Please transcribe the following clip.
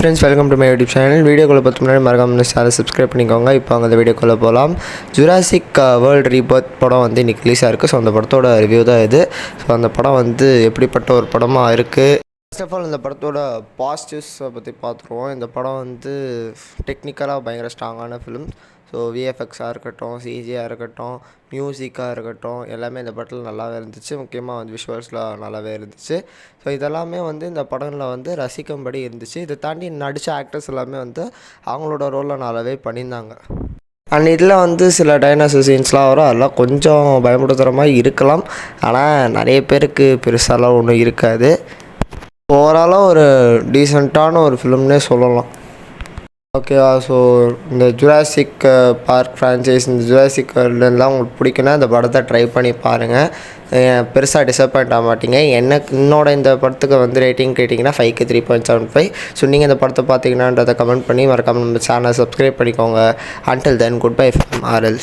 Friends, welcome to my YouTube channel. வீடியோக்குள்ளே பார்த்து முன்னாடி மறக்காம சேனல் சப்ஸ்கிரைப் பண்ணிக்கோங்க. இப்போ அந்த வீடியோக்குள்ளே போகலாம். ஜுராசிக் வேர்ல்டு ரீபர்த் படம் வந்து இன்றைக்கி ரிலீஸ் ஆகிருக்கு. ஸோ அந்த படத்தோட ரிவ்யூ தான் இது. ஸோ அந்த படம் வந்து எப்படிப்பட்ட ஒரு படமாக இருக்குது. ஃபர்ஸ்ட் ஆஃப் ஆல் இந்த படத்தோட பாசிட்டிவ்ஸை பற்றி பார்த்துருவோம். இந்த படம் வந்து டெக்னிக்கலாக பயங்கர ஸ்ட்ராங்கான ஃபிலிம். ஸோ விஎஃப்எக்ஸாக இருக்கட்டும், சிஜியாக இருக்கட்டும், மியூசிக்காக இருக்கட்டும், எல்லாமே இந்த படத்தில் நல்லாவே இருந்துச்சு. முக்கியமாக வந்து விஷுவல்ஸ்லாம் நல்லாவே இருந்துச்சு. ஸோ இதெல்லாமே வந்து இந்த படங்களில் வந்து ரசிக்கும்படி இருந்துச்சு. இதை தாண்டி நடித்த ஆக்டர்ஸ் எல்லாமே வந்து அவங்களோட ரோலில் நல்லாவே பண்ணியிருந்தாங்க. அண்ட் இதில் வந்து சில டைனோசர் சீன்ஸ்லாம் வரும். அதெல்லாம் கொஞ்சம் பயமுடுத்துகிற மாதிரி இருக்கலாம். ஆனால் நிறைய பேருக்கு பெருசாலாம் ஒன்றும் இருக்காது. ஓவராலாக ஒரு டீசெண்டான ஒரு ஃபிலிம்னே சொல்லலாம். ஓகேவா? ஸோ இந்த ஜுராசிக் பார்க் ஃப்ரான்ச்சைஸ், இந்த ஜுராசிக் வேர்ல்டுலாம் உங்களுக்கு பிடிக்குன்னா இந்த படத்தை ட்ரை பண்ணி பாருங்கள். பெருசாக டிசப்பாயிண்ட் ஆக மாட்டீங்க. என்னோட இந்த படத்துக்கு வந்து ரேட்டிங் கேட்டிங்கன்னா 5க்கு 3.75. ஸோ நீங்கள் இந்த படத்தை பார்த்தீங்கன்னான்றதை கமெண்ட் பண்ணி மறக்காமல் நம்ம சேனலை சப்ஸ்கிரைப் பண்ணிக்கோங்க. Until then, good bye from RL.